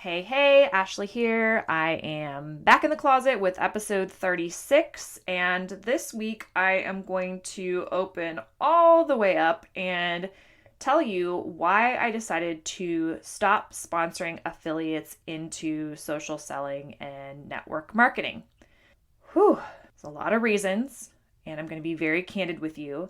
Hey, Ashley here. I am back in the closet with episode 36, and this week I am going to open all the way up and tell you why I decided to stop sponsoring affiliates into social selling and network marketing. Whew, there's a lot of reasons, and I'm going to be very candid with you.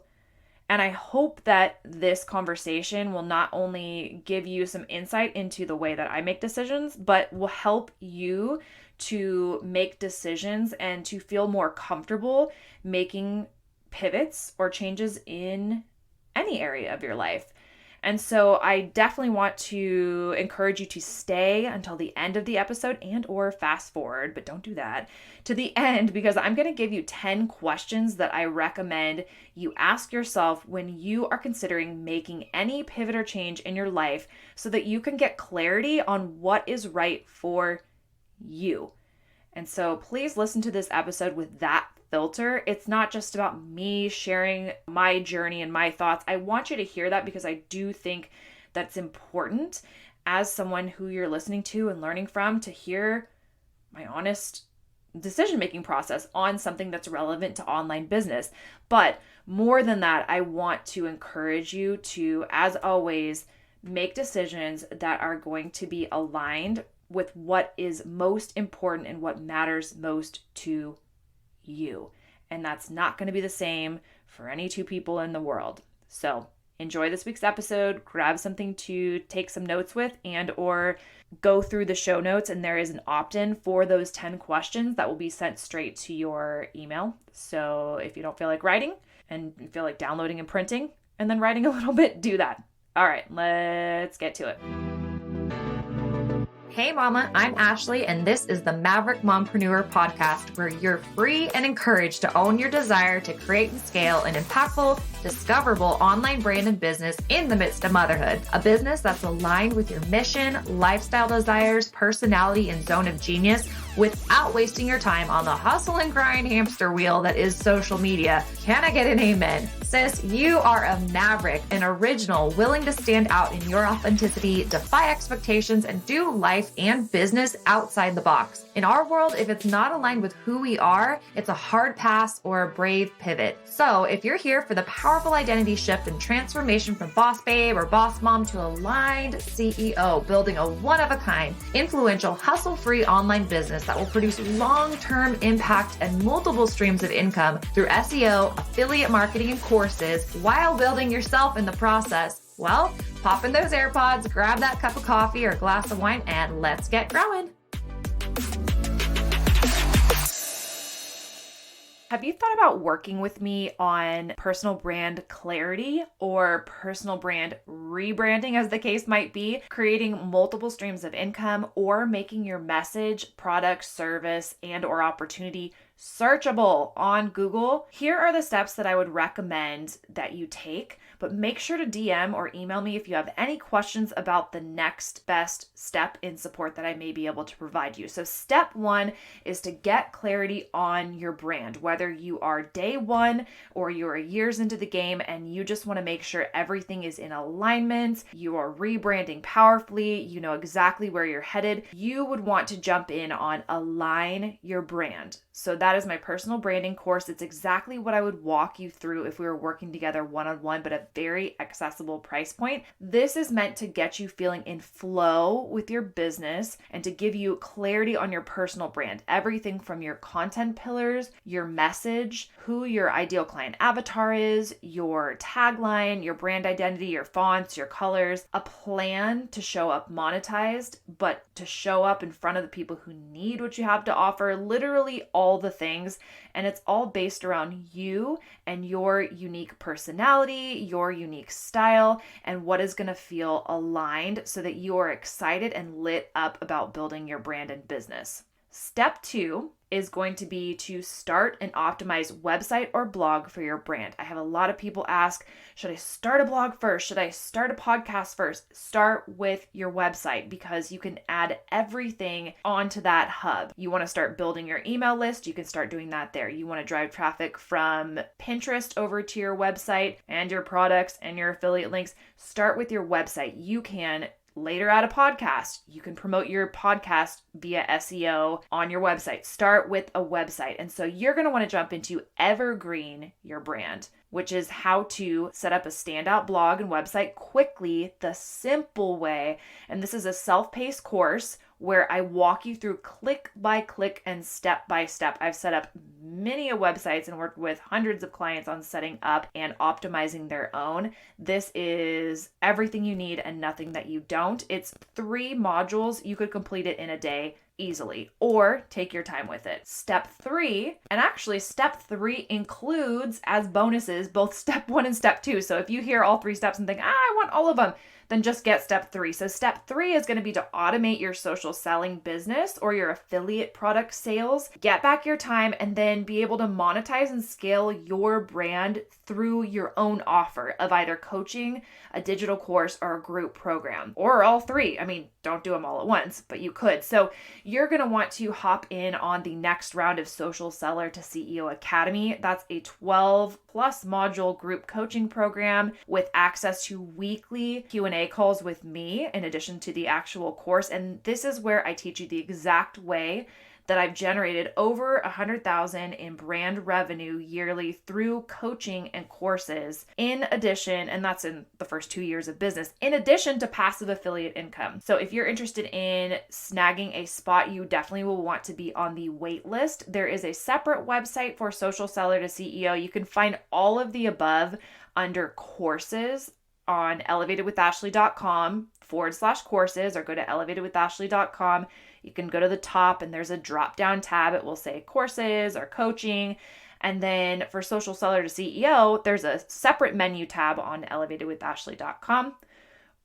And I hope that this conversation will not only give you some insight into the way that I make decisions, but will help you to make decisions and to feel more comfortable making pivots or changes in any area of your life. And so I definitely want to encourage you to stay until the end of the episode and or fast forward, but don't do that, to the end, because I'm going to give you 10 questions that I recommend you ask yourself when you are considering making any pivot or change in your life so that you can get clarity on what is right for you. And so please listen to this episode with that filter. It's not just about me sharing my journey and my thoughts. I want you to hear that because I do think that's important as someone who you're listening to and learning from, to hear my honest decision-making process on something that's relevant to online business. But more than that, I want to encourage you to, as always, make decisions that are going to be aligned with what is most important and what matters most to you. And that's not going to be the same for any two people in the world. So enjoy this week's episode, grab something to take some notes with, and or go through the show notes, and there is an opt-in for those 10 questions that will be sent straight to your email. So if you don't feel like writing and you feel like downloading and printing and then writing a little bit, do that. All right, let's get to it. Hey mama, I'm Ashley, and this is the Maverick Mompreneur podcast, where you're free and encouraged to own your desire to create and scale an impactful, discoverable online brand and business in the midst of motherhood. A business that's aligned with your mission, lifestyle desires, personality, and zone of genius without wasting your time on the hustle and grind hamster wheel that is social media. Can I get an amen? Sis, you are a maverick, an original, willing to stand out in your authenticity, defy expectations, and do life and business outside the box. In our world, if it's not aligned with who we are, it's a hard pass or a brave pivot. So if you're here for the powerful identity shift and transformation from boss babe or boss mom to aligned CEO, building a one-of-a-kind, influential, hustle-free online business that will produce long-term impact and multiple streams of income through SEO, affiliate marketing, and courses while building yourself in the process, well, pop in those AirPods, grab that cup of coffee or glass of wine, and let's get growing. Have you thought about working with me on personal brand clarity or personal brand rebranding, as the case might be, creating multiple streams of income, or making your message, product, service, and or opportunity searchable on Google? Here are the steps that I would recommend that you take, but make sure to DM or email me if you have any questions about the next best step in support that I may be able to provide you. So step one is to get clarity on your brand, whether you are day one or you're years into the game and you just want to make sure everything is in alignment, you are rebranding powerfully, you know exactly where you're headed. You would want to jump in on Align Your Brand. So that is my personal branding course. It's exactly what I would walk you through if we were working together one-on-one, but at very accessible price point. This is meant to get you feeling in flow with your business and to give you clarity on your personal brand. Everything from your content pillars, your message, who your ideal client avatar is, your tagline, your brand identity, your fonts, your colors, a plan to show up monetized, but to show up in front of the people who need what you have to offer, literally all the things. And it's all based around you and your unique personality, your unique style, and what is going to feel aligned so that you are excited and lit up about building your brand and business. Step two is going to be to start an optimized website or blog for your brand. I have a lot of people ask, should I start a blog first? Should I start a podcast first? Start with your website because you can add everything onto that hub. You want to start building your email list, you can start doing that there. You want to drive traffic from Pinterest over to your website and your products and your affiliate links. Start with your website. You can later add a podcast. You can promote your podcast via SEO on your website. Start with a website. And so you're going to want to jump into EVERGREEN Your Brand, which is how to set up a standout blog and website quickly, the simple way. And this is a self-paced course where I walk you through click by click and step by step. I've set up many websites and worked with hundreds of clients on setting up and optimizing their own. This is everything you need and nothing that you don't. It's 3 modules. You could complete it in a day easily, or take your time with it. Step 3, and actually step 3 includes as bonuses both step 1 and step 2. So if you hear all 3 steps and think, I want all of them, then just get step 3. So step 3 is going to be to automate your social selling business or your affiliate product sales, get back your time, and then be able to monetize and scale your brand through your own offer of either coaching, a digital course, or a group program, or all 3. I mean, don't do them all at once, but you could. So you're going to want to hop in on the next round of Social Seller to CEO Academy. That's a 12 plus module group coaching program with access to weekly Q&A calls with me in addition to the actual course. And this is where I teach you the exact way that I've generated over $100,000 in brand revenue yearly through coaching and courses, in addition, and that's in the first 2 years of business, in addition to passive affiliate income. So if you're interested in snagging a spot, you definitely will want to be on the wait list. There is a separate website for Social Seller to CEO. You can find all of the above under courses on elevatedwithashley.com/courses, or go to elevatedwithashley.com. You can go to the top and there's a drop down tab. It will say courses or coaching. And then for Social Seller to CEO, there's a separate menu tab on elevatedwithashley.com.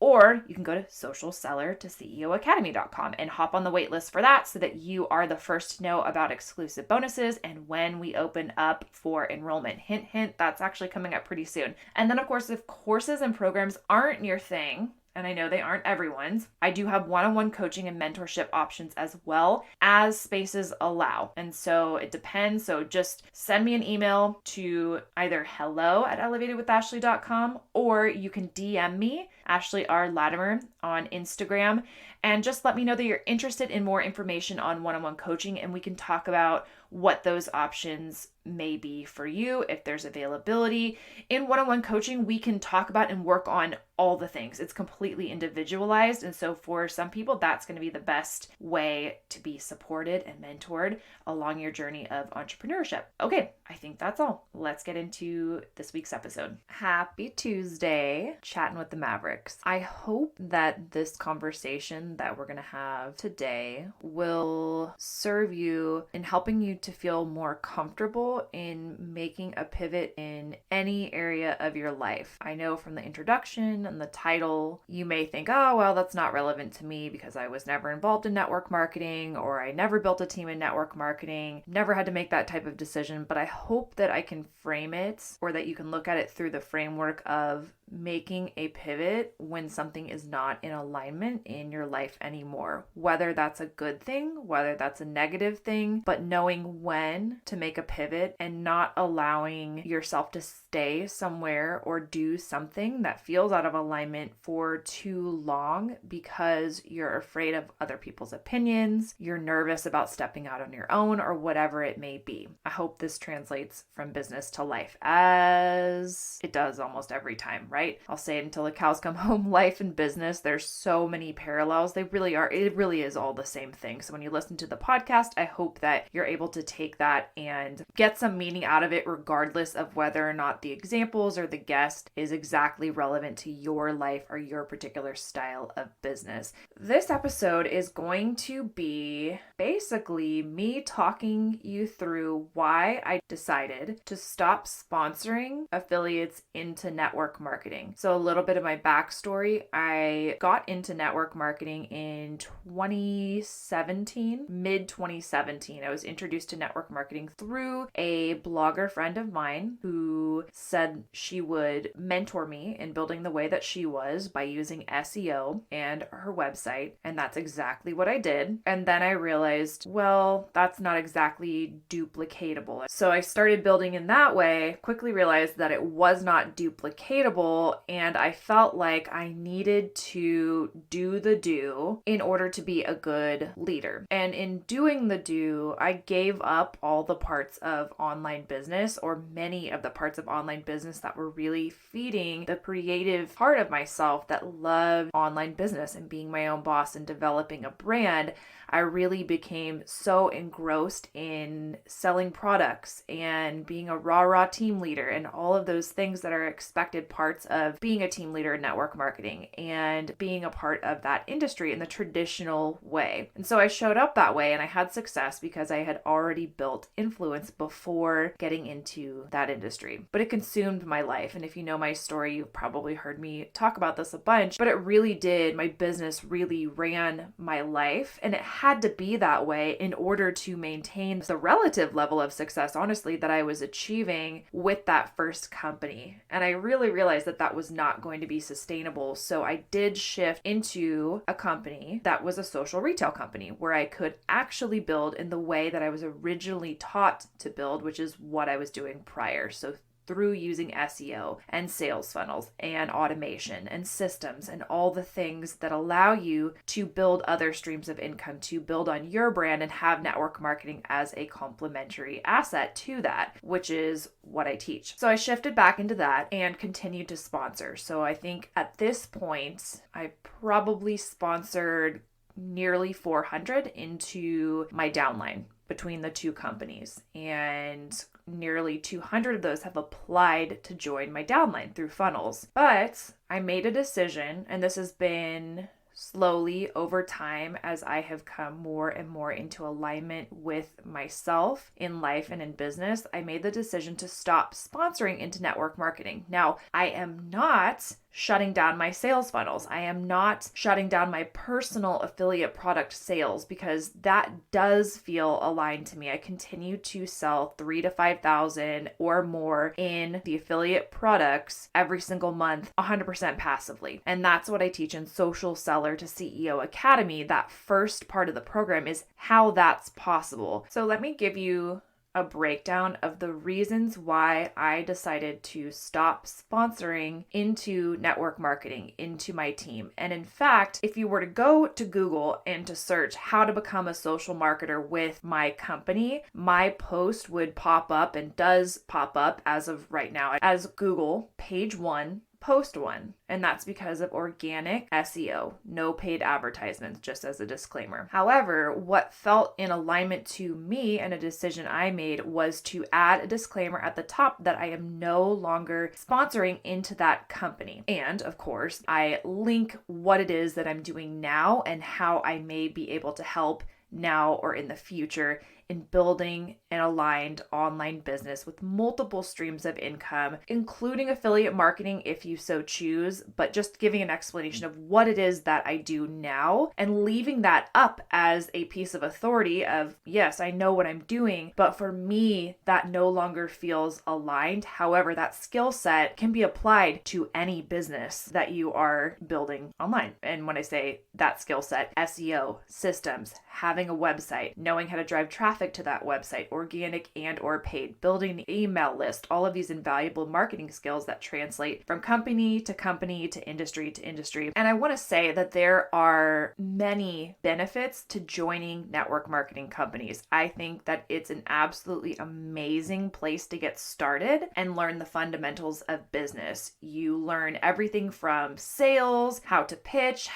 Or you can go to socialsellertoceoacademy.com and hop on the wait list for that so that you are the first to know about exclusive bonuses and when we open up for enrollment. Hint, hint, that's actually coming up pretty soon. And then, of course, if courses and programs aren't your thing, and I know they aren't everyone's, I do have one-on-one coaching and mentorship options as well as spaces allow. And so it depends. So just send me an email to either hello@elevatedwithashley.com, or you can DM me, Ashley R. Latimer, on Instagram, and just let me know that you're interested in more information on one-on-one coaching, and we can talk about what those options may be for you, if there's availability. In one-on-one coaching, we can talk about and work on all the things. It's completely individualized. And so for some people, that's going to be the best way to be supported and mentored along your journey of entrepreneurship. Okay, I think that's all. Let's get into this week's episode. Happy Tuesday, chatting with the Mavericks. I hope that this conversation that we're going to have today will serve you in helping you to feel more comfortable in making a pivot in any area of your life. I know from the introduction and the title, you may think, oh, well, that's not relevant to me because I was never involved in network marketing, or I never built a team in network marketing, never had to make that type of decision. But I hope that I can frame it, or that you can look at it through the framework of making a pivot when something is not in alignment in your life anymore, whether that's a good thing, whether that's a negative thing, but knowing when to make a pivot and not allowing yourself to stay somewhere or do something that feels out of alignment for too long because you're afraid of other people's opinions, you're nervous about stepping out on your own, or whatever it may be. I hope this translates from business to life, as it does almost every time, right? I'll say it until the cows come home. Life and business, there's so many parallels. They really are. It really is all the same thing. So when you listen to the podcast, I hope that you're able to take that and get some meaning out of it, regardless of whether or not the examples or the guest is exactly relevant to your life or your particular style of business. This episode is going to be basically me talking you through why I decided to stop sponsoring affiliates into network marketing. So a little bit of my backstory. I got into network marketing in 2017, mid 2017. I was introduced to network marketing through a blogger friend of mine who said she would mentor me in building the way that she was by using SEO and her website. And that's exactly what I did. And then I realized, well, that's not exactly duplicatable. So I started building in that way, quickly realized that it was not duplicatable Google, and I felt like I needed to do the do in order to be a good leader. And in doing the do, I gave up all the parts of online business, or many of the parts of online business that were really feeding the creative part of myself that loved online business and being my own boss and developing a brand. I really became so engrossed in selling products and being a rah-rah team leader and all of those things that are expected parts of being a team leader in network marketing and being a part of that industry in the traditional way. And so I showed up that way and I had success because I had already built influence before getting into that industry. But it consumed my life. And if you know my story, you've probably heard me talk about this a bunch, but it really did. My business really ran my life, and it had to be that way in order to maintain the relative level of success, honestly, that I was achieving with that first company. And I really realized that that was not going to be sustainable. So I did shift into a company that was a social retail company where I could actually build in the way that I was originally taught to build, which is what I was doing prior. So through using SEO and sales funnels and automation and systems and all the things that allow you to build other streams of income, to build on your brand and have network marketing as a complementary asset to that, which is what I teach. So I shifted back into that and continued to sponsor. So I think at this point, I probably sponsored nearly 400 into my downline between the two companies, and nearly 200 of those have applied to join my downline through funnels. But I made a decision, and this has been slowly over time as I have come more and more into alignment with myself in life and in business. I made the decision to stop sponsoring into network marketing. Now, I am not shutting down my sales funnels. I am not shutting down my personal affiliate product sales, because that does feel aligned to me. I continue to sell 3,000 to 5,000 or more in the affiliate products every single month, 100% passively. And that's what I teach in Social Seller to CEO Academy. That first part of the program is how that's possible. So let me give you a breakdown of the reasons why I decided to stop sponsoring into network marketing, into my team. And in fact, if you were to go to Google and to search how to become a social marketer with my company, my post would pop up, and does pop up as of right now, as Google page 1, post 1. And that's because of organic SEO, no paid advertisements, just as a disclaimer. However, what felt in alignment to me and a decision I made was to add a disclaimer at the top that I am no longer sponsoring into that company. And of course, I link what it is that I'm doing now and how I may be able to help now or in the future in building an aligned online business with multiple streams of income, including affiliate marketing if you so choose, but just giving an explanation of what it is that I do now and leaving that up as a piece of authority of, yes, I know what I'm doing, but for me, that no longer feels aligned. However, that skill set can be applied to any business that you are building online. And when I say that skill set, SEO, systems, having a website, knowing how to drive traffic to that website, organic and or paid, building the email list, all of these invaluable marketing skills that translate from company to industry to industry. And I want to say that there are many benefits to joining network marketing companies. I think that it's an absolutely amazing place to get started and learn the fundamentals of business. You learn everything from sales, how to pitch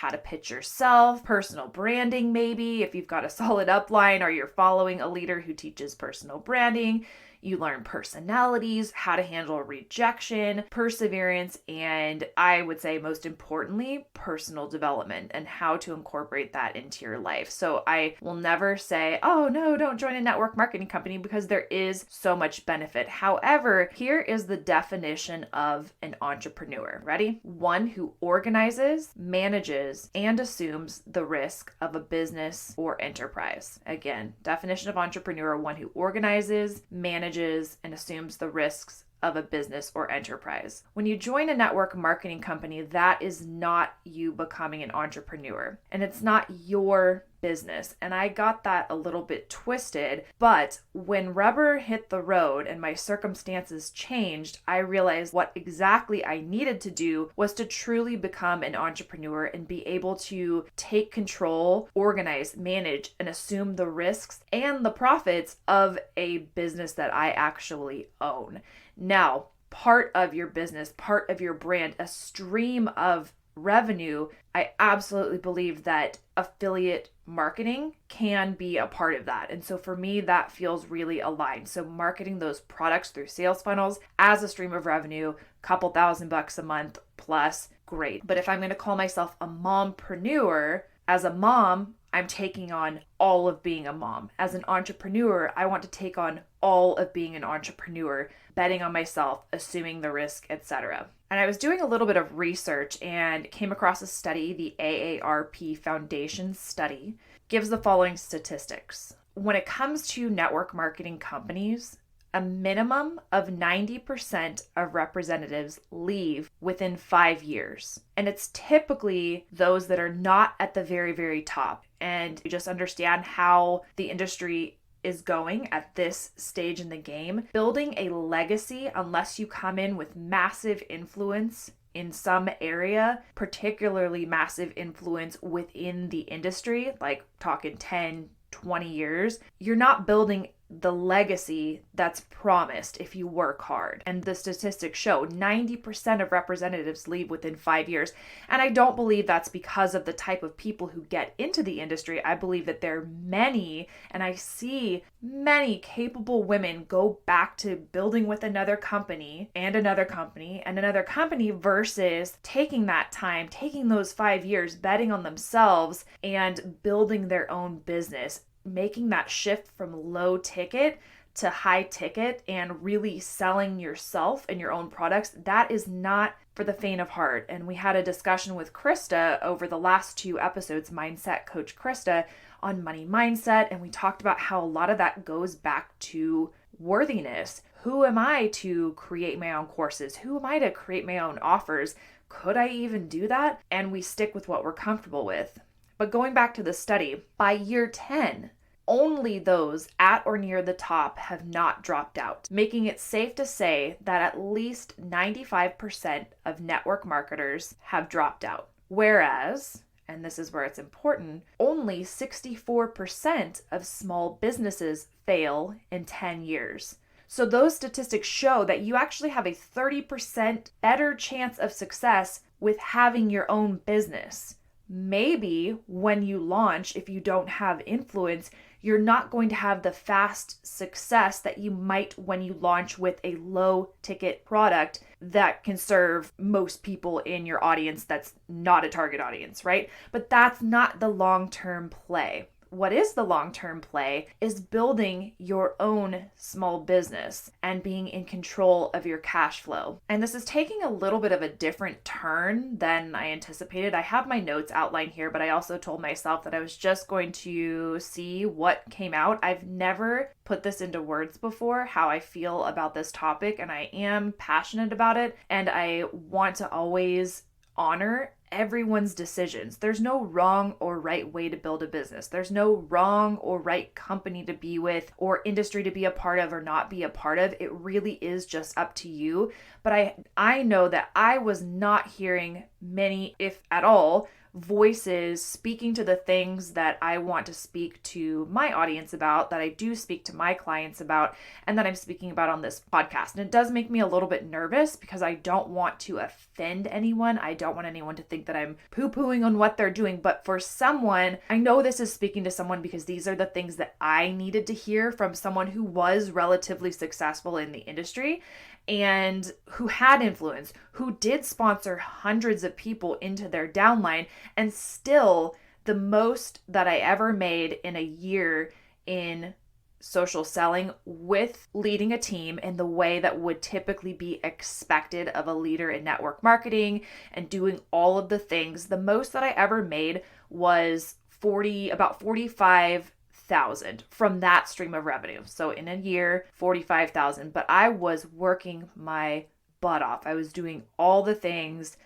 yourself, personal branding, maybe if you've got a solid upline or you're following a leader who teaches personal branding. You learn personalities, how to handle rejection, perseverance, and I would say most importantly, personal development and how to incorporate that into your life. So I will never say, oh no, don't join a network marketing company, because there is so much benefit. However, here is the definition of an entrepreneur. Ready? One who organizes, manages, and assumes the risk of a business or enterprise. Again, definition of entrepreneur: one who organizes, manages, and assumes the risks of a business or enterprise. When you join a network marketing company, that is not you becoming an entrepreneur, and it's not your business. And I got that a little bit twisted. But when rubber hit the road and my circumstances changed, I realized what exactly I needed to do was to truly become an entrepreneur and be able to take control, organize, manage, and assume the risks and the profits of a business that I actually own. Now, part of your business, part of your brand, a stream of revenue, I absolutely believe that affiliate marketing can be a part of that. And so for me, that feels really aligned. So marketing those products through sales funnels as a stream of revenue, couple $1,000 a month plus, great. But if I'm going to call myself a mompreneur, as a mom, I'm taking on all of being a mom. As an entrepreneur, I want to take on all of being an entrepreneur, betting on myself, assuming the risk, etc. And I was doing a little bit of research and came across a study, the AARP Foundation study, gives the following statistics. When it comes to network marketing companies, a minimum of 90% of representatives leave within 5 years. And it's typically those that are not at the very, very top. And you just understand how the industry is going at this stage in the game. Building a legacy, unless you come in with massive influence in some area, particularly massive influence within the industry, like talking 10, 20 years, you're not building the legacy that's promised if you work hard. And the statistics show 90% of representatives leave within 5 years. And I don't believe that's because of the type of people who get into the industry. I believe that there are many, and I see many capable women go back to building with another company and another company and another company versus taking that time, taking those 5 years, betting on themselves and building their own business, making that shift from low ticket to high ticket and really selling yourself and your own products. That is not for the faint of heart. And we had a discussion with Krista over the last 2 episodes, Mindset Coach Krista, on money mindset. And we talked about how a lot of that goes back to worthiness. Who am I to create my own courses? Who am I to create my own offers? Could I even do that? And we stick with what we're comfortable with. But going back to the study, by year 10, only those at or near the top have not dropped out, making it safe to say that at least 95% of network marketers have dropped out. Whereas, and this is where it's important, only 64% of small businesses fail in 10 years. So those statistics show that you actually have a 30% better chance of success with having your own business. Maybe when you launch, if you don't have influence, you're not going to have the fast success that you might when you launch with a low ticket product that can serve most people in your audience that's not a target audience, right? But that's not the long-term play. What is the long-term play is building your own small business and being in control of your cash flow. And this is taking a little bit of a different turn than I anticipated. I have my notes outlined here, but I also told myself that I was just going to see what came out. I've never put this into words before, how I feel about this topic, and I am passionate about it, and I want to always honor everyone's decisions. There's no wrong or right way to build a business. There's no wrong or right company to be with or industry to be a part of or not be a part of. It really is just up to you. But I know that I was not hearing many, if at all, voices speaking to the things that I want to speak to my audience about, that I do speak to my clients about, and that I'm speaking about on this podcast. And it does make me a little bit nervous because I don't want to offend anyone. I don't want anyone to think that I'm poo-pooing on what they're doing. But for someone, I know this is speaking to someone because these are the things that I needed to hear from someone who was relatively successful in the industry and who had influence, who did sponsor hundreds of people into their downline, and still the most that I ever made in a year in social selling with leading a team in the way that would typically be expected of a leader in network marketing and doing all of the things. The most that I ever made was about 45,000 from that stream of revenue. So in a year, 45,000, but I was working my butt off. I was doing all the things.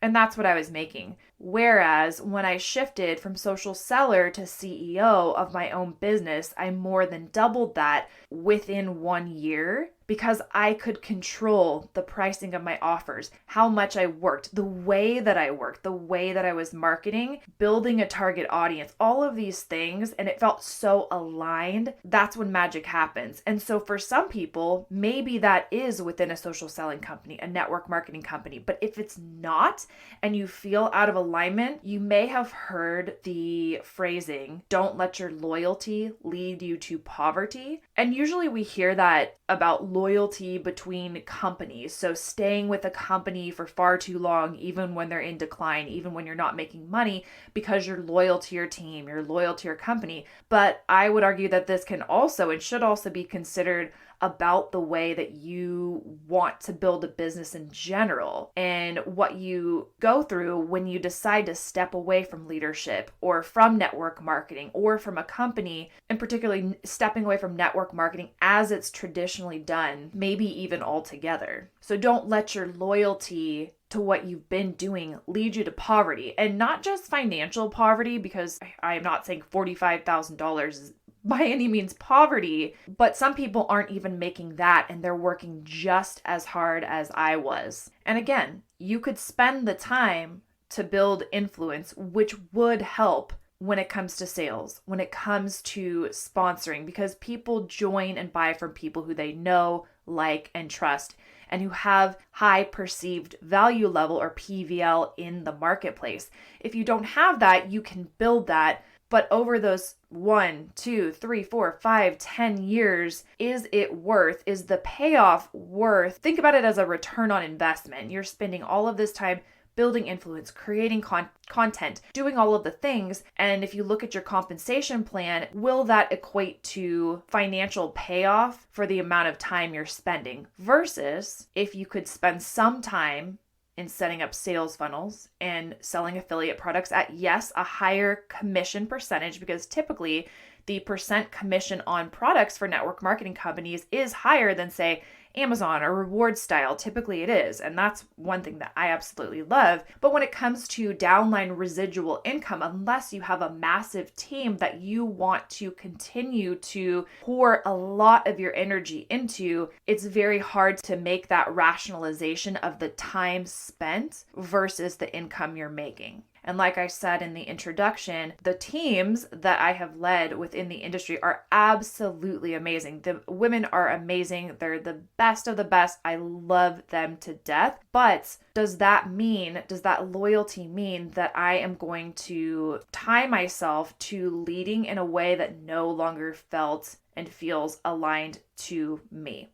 And that's what I was making. Whereas when I shifted from social seller to CEO of my own business, I more than doubled that within 1 year because I could control the pricing of my offers, how much I worked, the way that I worked, the way that I was marketing, building a target audience, all of these things. And it felt so aligned. That's when magic happens. And so for some people, maybe that is within a social selling company, a network marketing company. But if it's not, and you feel out of alignment, you may have heard the phrasing, don't let your loyalty lead you to poverty. And usually we hear that about loyalty between companies. So staying with a company for far too long, even when they're in decline, even when you're not making money, because you're loyal to your team, you're loyal to your company. But I would argue that this can also and should also be considered about the way that you want to build a business in general and what you go through when you decide to step away from leadership or from network marketing or from a company, and particularly stepping away from network marketing as it's traditionally done, maybe even altogether. So don't let your loyalty to what you've been doing lead you to poverty, and not just financial poverty, because I am not saying $45,000 is by any means poverty, but some people aren't even making that and they're working just as hard as I was. And again, you could spend the time to build influence, which would help when it comes to sales, when it comes to sponsoring, because people join and buy from people who they know, like, and trust, and who have high perceived value level or PVL in the marketplace. If you don't have that, you can build that. But over those 1, 2, 3, 4, 5, 10 years, is the payoff worth? Think about it as a return on investment. You're spending all of this time building influence, creating content, doing all of the things. And if you look at your compensation plan, will that equate to financial payoff for the amount of time you're spending? Versus if you could spend some time in setting up sales funnels and selling affiliate products at, yes, a higher commission percentage, because typically the percent commission on products for network marketing companies is higher than, say, Amazon or reward style. Typically it is. And that's one thing that I absolutely love. But when it comes to downline residual income, unless you have a massive team that you want to continue to pour a lot of your energy into, it's very hard to make that rationalization of the time spent versus the income you're making. And like I said in the introduction, the teams that I have led within the industry are absolutely amazing. The women are amazing. They're the best of the best. I love them to death. But does that loyalty mean that I am going to tie myself to leading in a way that no longer felt and feels aligned to me?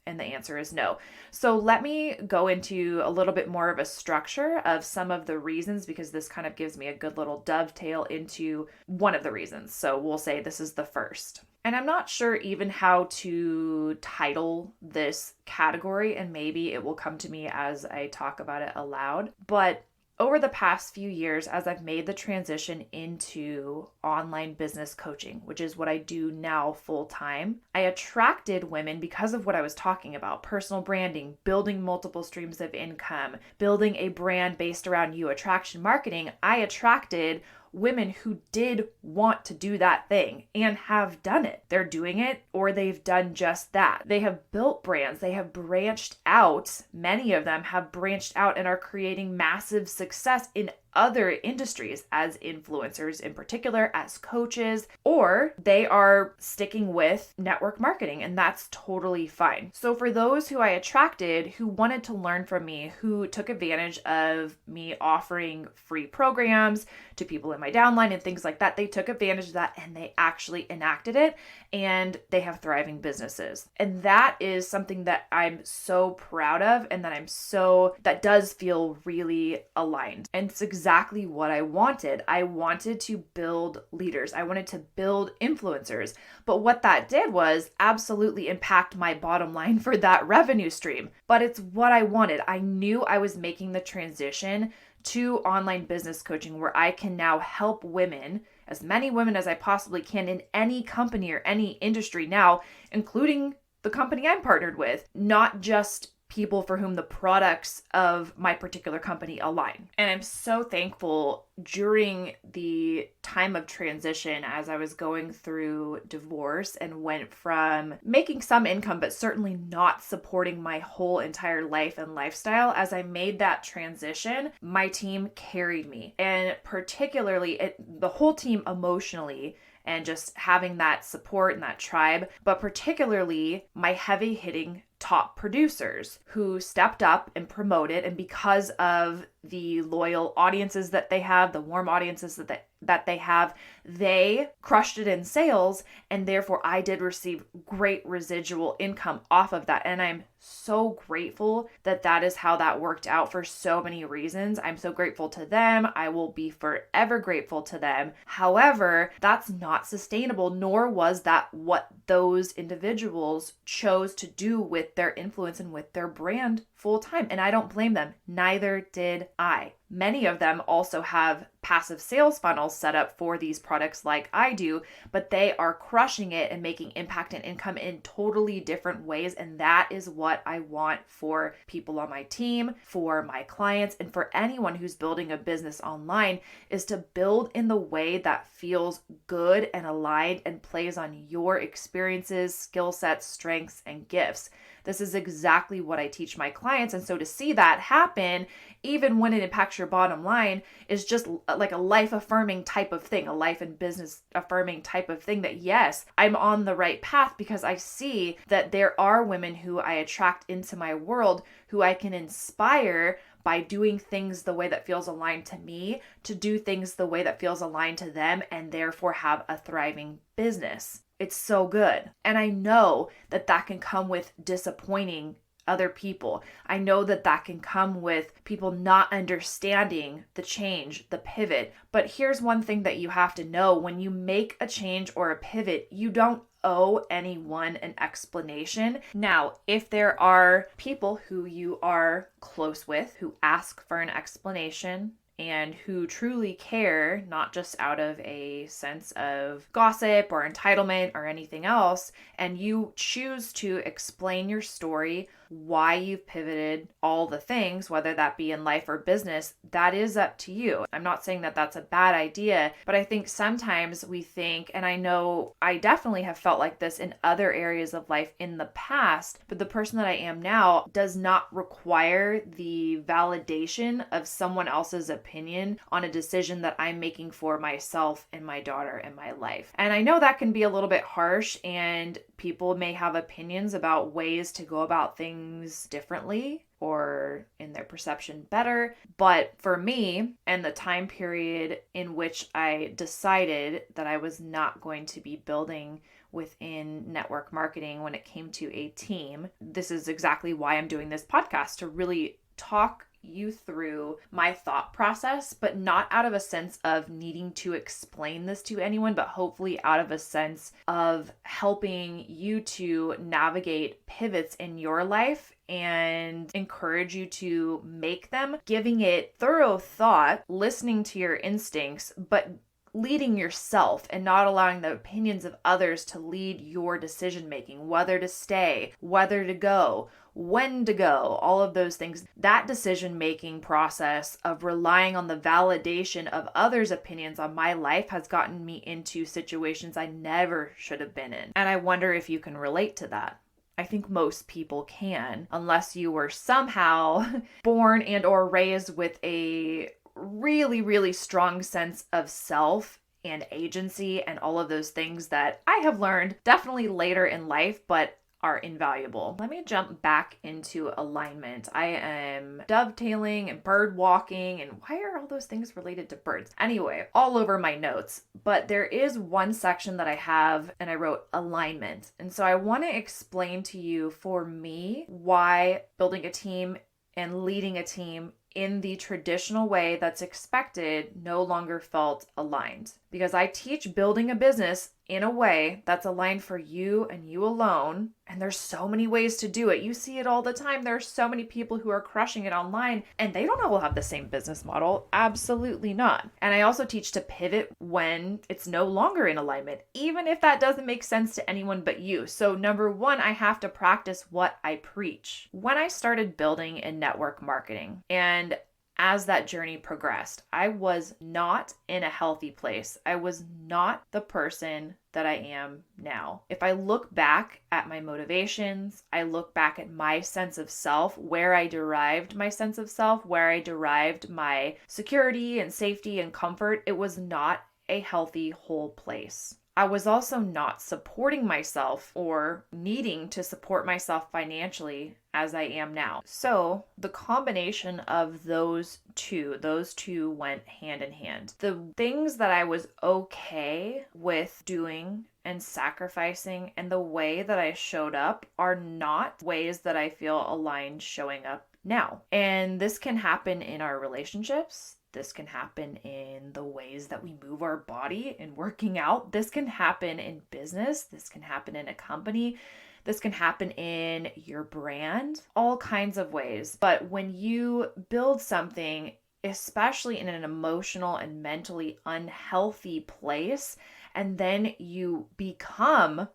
And the answer is no. So let me go into a little bit more of a structure of some of the reasons, because this kind of gives me a good little dovetail into one of the reasons. So we'll say this is the first. And I'm not sure even how to title this category, and maybe it will come to me as I talk about it aloud. But over the past few years, as I've made the transition into online business coaching, which is what I do now full time, I attracted women because of what I was talking about: personal branding, building multiple streams of income, building a brand based around you, attraction marketing. I attracted women who did want to do that thing and have done it. They're doing it, or they've done just that. They have built brands. They have branched out. Many of them have branched out and are creating massive success in other industries as influencers, in particular as coaches, or they are sticking with network marketing, and that's totally fine. So for those who I attracted who wanted to learn from me, who took advantage of me offering free programs to people in my downline and things like that, they took advantage of that and they actually enacted it, and they have thriving businesses. And that is something that I'm so proud of, and that does feel really aligned. And it's exactly what I wanted. I wanted to build leaders. I wanted to build influencers. But what that did was absolutely impact my bottom line for that revenue stream. But it's what I wanted. I knew I was making the transition to online business coaching, where I can now help women, as many women as I possibly can in any company or any industry now, including the company I'm partnered with, not just people for whom the products of my particular company align. And I'm so thankful during the time of transition as I was going through divorce and went from making some income, but certainly not supporting my whole entire life and lifestyle. As I made that transition, my team carried me, and particularly the whole team emotionally, and just having that support and that tribe, but particularly my heavy hitting top producers who stepped up and promoted. And because of the loyal audiences that they have, the warm audiences that they have, they crushed it in sales. And therefore I did receive great residual income off of that. And I'm so grateful that that is how that worked out for so many reasons. I'm so grateful to them. I will be forever grateful to them. However, that's not sustainable, nor was that what those individuals chose to do with their influence and with their brand full time. And I don't blame them. Neither did I. Many of them also have passive sales funnels set up for these products like I do, but they are crushing it and making impact and income in totally different ways. And that is what I want for people on my team, for my clients, and for anyone who's building a business online, is to build in the way that feels good and aligned and plays on your experiences, skill sets, strengths, and gifts. This is exactly what I teach my clients. And so to see that happen, even when it impacts your bottom line, is just like a life affirming type of thing, a life and business affirming type of thing, that yes, I'm on the right path, because I see that there are women who I attract into my world who I can inspire by doing things the way that feels aligned to me, to do things the way that feels aligned to them, and therefore have a thriving business. It's so good. And I know that that can come with disappointing other people. I know that that can come with people not understanding the change, the pivot. But here's one thing that you have to know. When you make a change or a pivot, you don't owe anyone an explanation. Now, if there are people who you are close with who ask for an explanation, and who truly care, not just out of a sense of gossip or entitlement or anything else, and you choose to explain your story, why you've pivoted, all the things, whether that be in life or business, that is up to you. I'm not saying that that's a bad idea, but I think sometimes we think, and I know I definitely have felt like this in other areas of life in the past, but the person that I am now does not require the validation of someone else's opinion on a decision that I'm making for myself and my daughter and my life. And I know that can be a little bit harsh, and people may have opinions about ways to go about things differently or in their perception better. But for me, and the time period in which I decided that I was not going to be building within network marketing when it came to a team, this is exactly why I'm doing this podcast, to really talk you through my thought process, but not out of a sense of needing to explain this to anyone, but hopefully out of a sense of helping you to navigate pivots in your life and encourage you to make them, giving it thorough thought, listening to your instincts, but leading yourself and not allowing the opinions of others to lead your decision making, whether to stay, whether to go, when to go, all of those things. That decision-making process of relying on the validation of others' opinions on my life has gotten me into situations I never should have been in. And I wonder if you can relate to that. I think most people can, unless you were somehow born and or raised with a really, really strong sense of self and agency and all of those things that I have learned definitely later in life, but are invaluable. Let me jump back into alignment. I am dovetailing and bird walking, and why are all those things related to birds? Anyway, all over my notes, but there is one section that I have and I wrote alignment. And so I want to explain to you, for me, why building a team and leading a team in the traditional way that's expected no longer felt aligned. because I teach building a business in a way that's aligned for you and you alone. And there's so many ways to do it. You see it all the time. There are so many people who are crushing it online and they don't all have the same business model. Absolutely not. And I also teach to pivot when it's no longer in alignment, even if that doesn't make sense to anyone but you. So number one, I have to practice what I preach. When I started building in network marketing, and as that journey progressed, I was not in a healthy place. I was not the person that I am now. If I look back at my motivations, I look back at my sense of self, where I derived my sense of self, where I derived my security and safety and comfort, it was not a healthy, whole place. I was also not supporting myself or needing to support myself financially as I am now. So the combination of those two went hand in hand. The things that I was okay with doing and sacrificing and the way that I showed up are not ways that I feel aligned showing up now. And this can happen in our relationships. This can happen in the ways that we move our body and working out. This can happen in business. This can happen in a company. This can happen in your brand, all kinds of ways. But when you build something, especially in an emotional and mentally unhealthy place, and then you become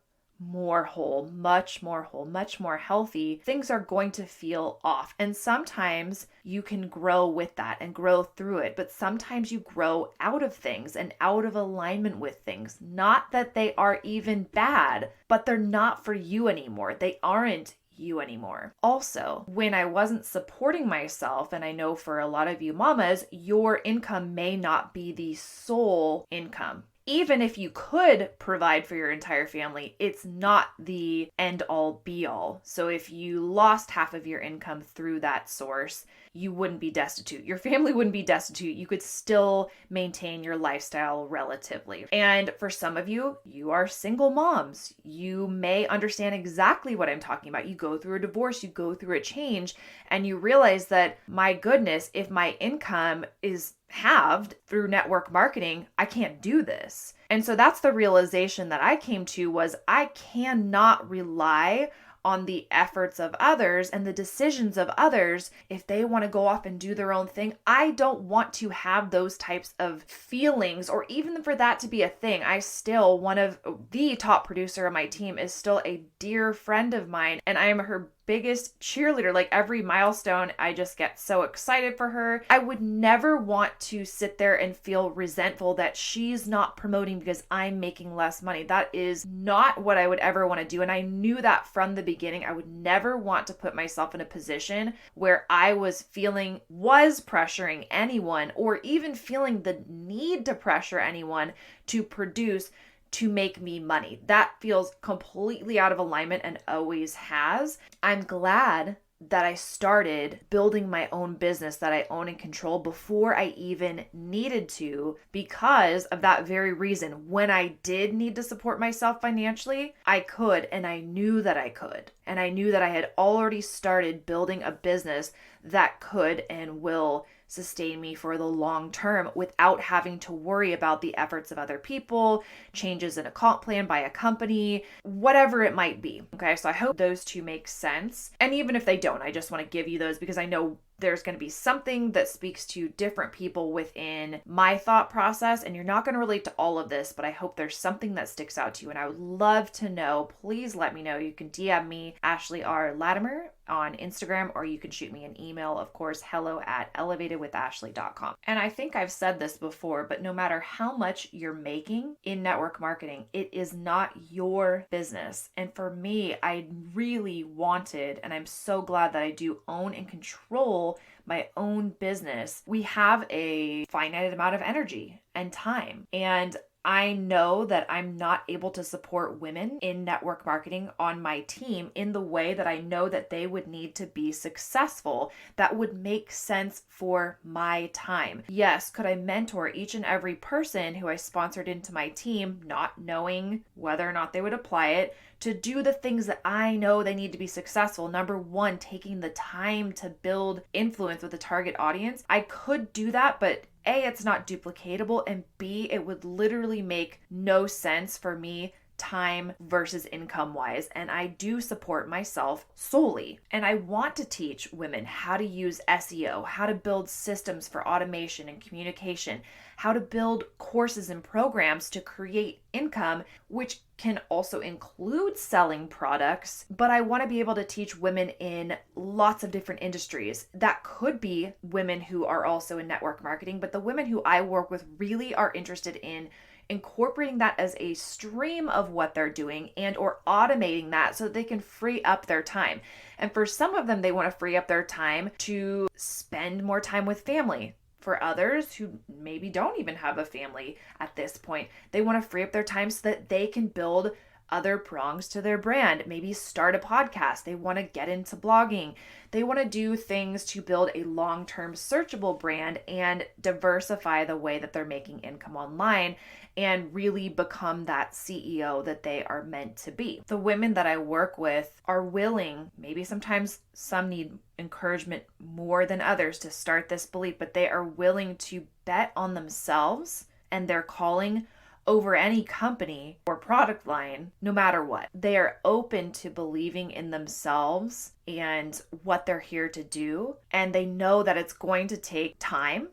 more whole, much more healthy, things are going to feel off. And sometimes you can grow with that and grow through it, but sometimes you grow out of things and out of alignment with things. Not that they are even bad, but they're not for you anymore. They aren't you anymore. Also, when I wasn't supporting myself, and I know for a lot of you mamas, your income may not be the sole income. Even if you could provide for your entire family, it's not the end all be all. So if you lost half of your income through that source, you wouldn't be destitute. Your family wouldn't be destitute. You could still maintain your lifestyle relatively. And for some of you, you are single moms. You may understand exactly what I'm talking about. You go through a divorce, you go through a change, and you realize that, my goodness, if my income is halved through network marketing, I can't do this. And so that's the realization that I came to, was I cannot rely on the efforts of others and the decisions of others if they want to go off and do their own thing. I don't want to have those types of feelings, or even for that to be a thing. One of the top producer of my team is still a dear friend of mine, and I am her biggest cheerleader. Like, every milestone, I just get so excited for her. I would never want to sit there and feel resentful that she's not promoting because I'm making less money. That is not what I would ever want to do. And I knew that from the beginning. I would never want to put myself in a position where I was pressuring anyone, or even feeling the need to pressure anyone to produce to make me money. That feels completely out of alignment and always has. I'm glad that I started building my own business that I own and control before I even needed to, because of that very reason. When I did need to support myself financially, I could, and I knew that I could. And I knew that I had already started building a business that could and will sustain me for the long term without having to worry about the efforts of other people, changes in a comp plan by a company, whatever it might be. Okay, so I hope those two make sense. And even if they don't, I just want to give you those because I know there's going to be something that speaks to different people within my thought process, and you're not going to relate to all of this, but I hope there's something that sticks out to you, and I would love to know. Please let me know. You can DM me, Ashley R. Latimer, on Instagram, or you can shoot me an email, of course, hello@elevatedwithashley.com. And I think I've said this before, but no matter how much you're making in network marketing, it is not your business. And for me, I really wanted, and I'm so glad that I do own and control my own business. We have a finite amount of energy and time, and I know that I'm not able to support women in network marketing on my team in the way that I know that they would need to be successful. That would make sense for my time. Yes, could I mentor each and every person who I sponsored into my team, not knowing whether or not they would apply it, to do the things that I know they need to be successful? Number one, taking the time to build influence with the target audience. I could do that, but A, it's not duplicatable, and B, it would literally make no sense for me time versus income wise. And I do support myself solely. And I want to teach women how to use SEO, how to build systems for automation and communication, how to build courses and programs to create income, which can also include selling products. But I want to be able to teach women in lots of different industries. That could be women who are also in network marketing, but the women who I work with really are interested in incorporating that as a stream of what they're doing and or automating that so that they can free up their time. And for some of them, they want to free up their time to spend more time with family. For others who maybe don't even have a family at this point, they want to free up their time so that they can build other prongs to their brand, maybe start a podcast. They want to get into blogging. They want to do things to build a long-term searchable brand and diversify the way that they're making income online and really become that CEO that they are meant to be. The women that I work with are willing, maybe sometimes some need encouragement more than others to start this belief, but they are willing to bet on themselves and their calling over any company or product line, no matter what. They are open to believing in themselves and what they're here to do. And they know that it's going to take time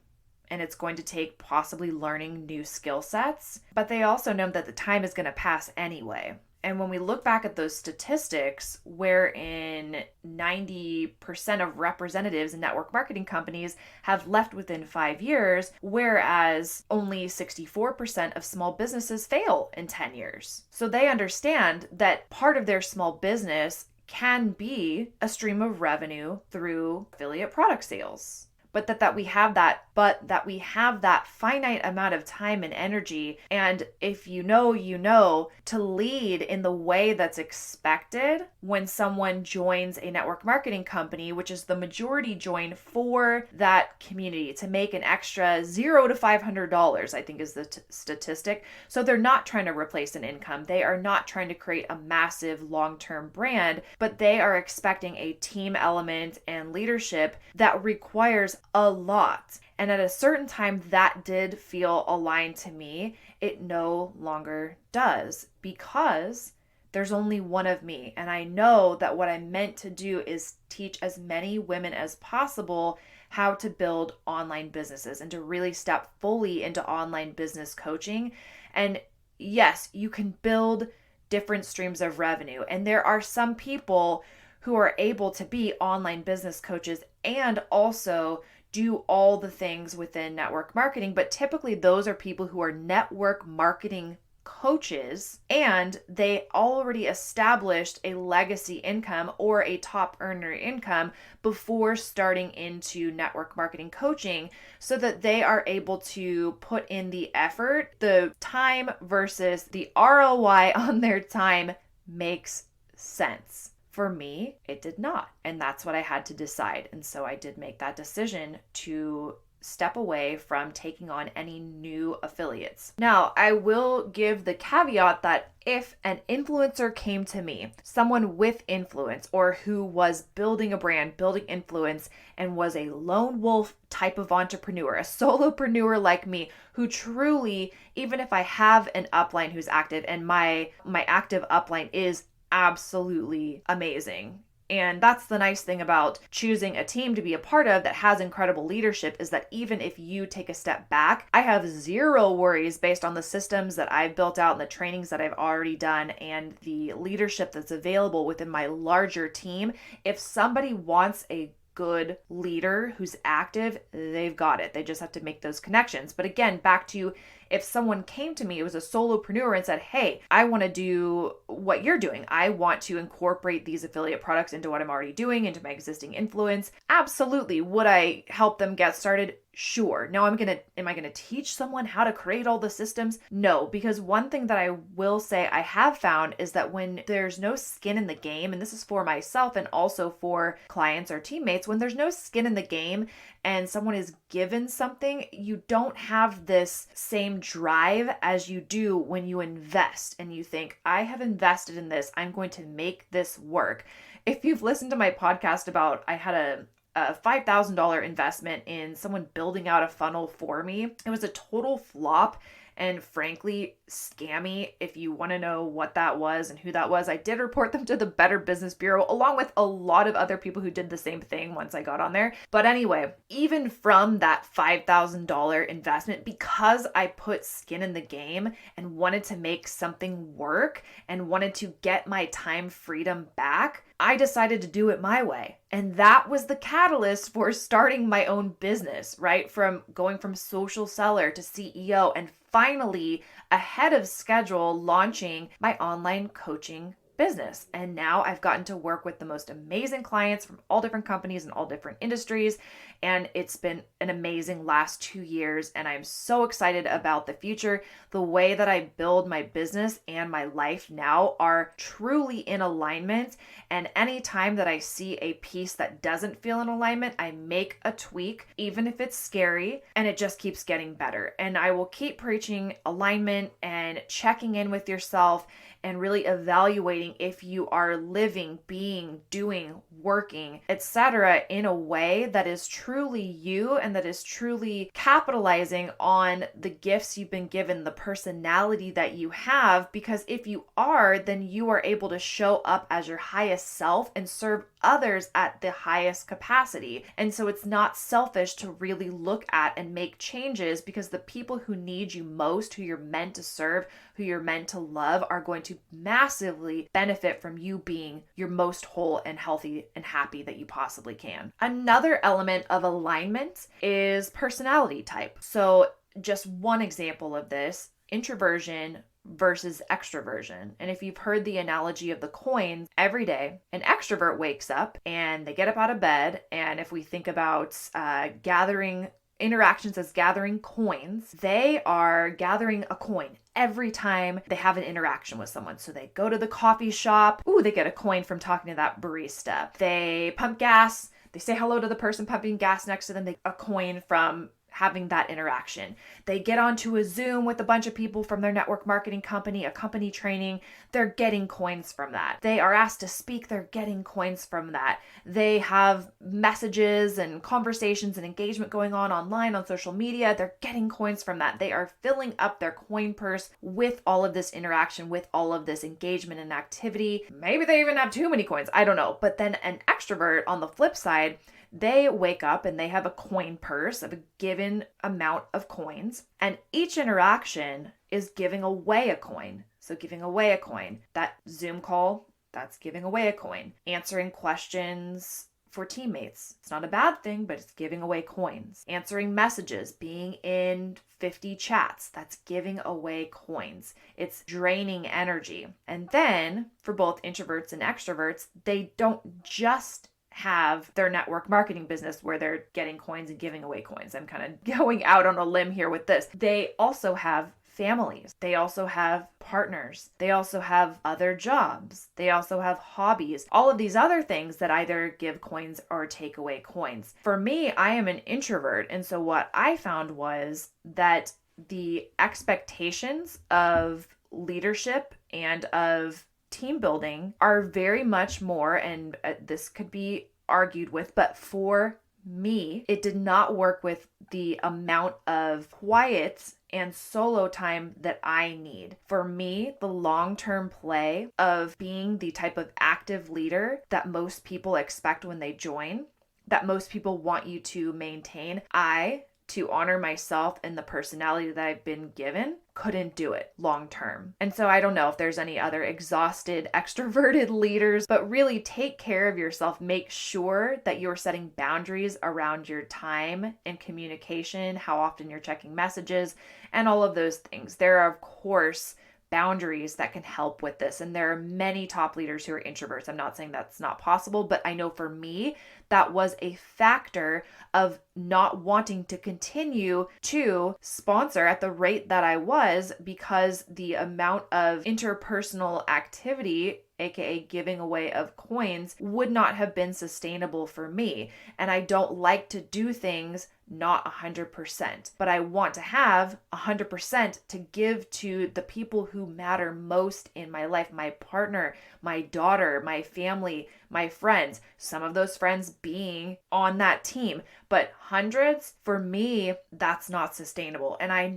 and it's going to take possibly learning new skill sets, but they also know that the time is going to pass anyway. And when we look back at those statistics, wherein 90% of representatives in network marketing companies have left within 5 years, whereas only 64% of small businesses fail in 10 years. So they understand that part of their small business can be a stream of revenue through affiliate product sales. But that we have that finite amount of time and energy. And if you know, to lead in the way that's expected when someone joins a network marketing company, which is the majority join for that community to make an extra $0 to $500, I think is the statistic. So they're not trying to replace an income. They are not trying to create a massive long-term brand, but they are expecting a team element and leadership that requires a lot. And at a certain time, that did feel aligned to me. It no longer does because there's only one of me. And I know that what I'm meant to do is teach as many women as possible how to build online businesses and to really step fully into online business coaching. And yes, you can build different streams of revenue. And there are some people who are able to be online business coaches and also do all the things within network marketing, but typically those are people who are network marketing coaches and they already established a legacy income or a top earner income before starting into network marketing coaching so that they are able to put in the effort. The time versus the ROI on their time makes sense. For me, it did not. And that's what I had to decide. And so I did make that decision to step away from taking on any new affiliates. Now, I will give the caveat that if an influencer came to me, someone with influence or who was building a brand, building influence, and was a lone wolf type of entrepreneur, a solopreneur like me, who truly, even if I have an upline who's active and my active upline is absolutely amazing. And that's the nice thing about choosing a team to be a part of that has incredible leadership is that even if you take a step back, I have zero worries based on the systems that I've built out and the trainings that I've already done and the leadership that's available within my larger team. If somebody wants a good leader who's active, they've got it. They just have to make those connections. But again, back to if someone came to me, it was a solopreneur and said, hey, I want to do what you're doing. I want to incorporate these affiliate products into what I'm already doing, into my existing influence. Absolutely. Would I help them get started? Sure. Now am I going to teach someone how to create all the systems? No, because one thing that I will say I have found is that when there's no skin in the game, and this is for myself and also for clients or teammates, when there's no skin in the game and someone is given something, you don't have this same drive as you do when you invest and you think, I have invested in this, I'm going to make this work. If you've listened to my podcast about, I had a a $5,000 investment in someone building out a funnel for me. It was a total flop and frankly scammy. If you want to know what that was and who that was, I did report them to the Better Business Bureau along with a lot of other people who did the same thing once I got on there. But anyway, even from that $5,000 investment, because I put skin in the game and wanted to make something work and wanted to get my time freedom back, I decided to do it my way. And that was the catalyst for starting my own business, right? From going from social seller to CEO and finally ahead of schedule launching my online coaching business. And now I've gotten to work with the most amazing clients from all different companies and all different industries. And it's been an amazing last 2 years. And I'm so excited about the future. The way that I build my business and my life now are truly in alignment. And anytime that I see a piece that doesn't feel in alignment, I make a tweak, even if it's scary, and it just keeps getting better. And I will keep preaching alignment and checking in with yourself and really evaluating if you are living, being, doing, working, etc. in a way that is truly you and that is truly capitalizing on the gifts you've been given, the personality that you have. Because if you are, then you are able to show up as your highest self and serve others at the highest capacity. And so it's not selfish to really look at and make changes, because the people who need you most, who you're meant to serve, who you're meant to love, are going to massively benefit from you being your most whole and healthy and happy that you possibly can. Another element of alignment is personality type. So just one example of this, introversion versus extroversion. And if you've heard the analogy of the coins, every day an extrovert wakes up and they get up out of bed. And if we think about gathering interactions as gathering coins, they are gathering a coin every time they have an interaction with someone. So they go to the coffee shop. Ooh, they get a coin from talking to that barista. They pump gas. They say hello to the person pumping gas next to them. They get a coin from having that interaction. They get onto a Zoom with a bunch of people from their network marketing company, a company training. They're getting coins from that. They are asked to speak. They're getting coins from that. They have messages and conversations and engagement going on online, on social media. They're getting coins from that. They are filling up their coin purse with all of this interaction, with all of this engagement and activity. Maybe they even have too many coins. I don't know. But then an extrovert on the flip side, they wake up and they have a coin purse of a given amount of coins, and each interaction is giving away a coin. So giving away a coin. That Zoom call, that's giving away a coin. Answering questions for teammates. It's not a bad thing, but it's giving away coins. Answering messages, being in 50 chats, that's giving away coins. It's draining energy. And then for both introverts and extroverts, they don't just have their network marketing business where they're getting coins and giving away coins. I'm kind of going out on a limb here with this. They also have families. They also have partners. They also have other jobs. They also have hobbies. All of these other things that either give coins or take away coins. For me, I am an introvert. And so what I found was that the expectations of leadership and of team building are very much more, and this could be argued with, but for me, it did not work with the amount of quiet and solo time that I need. For me, the long-term play of being the type of active leader that most people expect when they join, that most people want you to maintain, to honor myself and the personality that I've been given, couldn't do it long term. And so I don't know if there's any other exhausted, extroverted leaders, but really take care of yourself. Make sure that you're setting boundaries around your time and communication, how often you're checking messages, and all of those things. There are, of course, boundaries that can help with this. And there are many top leaders who are introverts. I'm not saying that's not possible, but I know for me, that was a factor of not wanting to continue to sponsor at the rate that I was, because the amount of interpersonal activity, aka giving away of coins, would not have been sustainable for me. And I don't like to do things not 100%. But I want to have 100% to give to the people who matter most in my life, my partner, my daughter, my family, my friends, some of those friends being on that team. But hundreds, for me, that's not sustainable. And I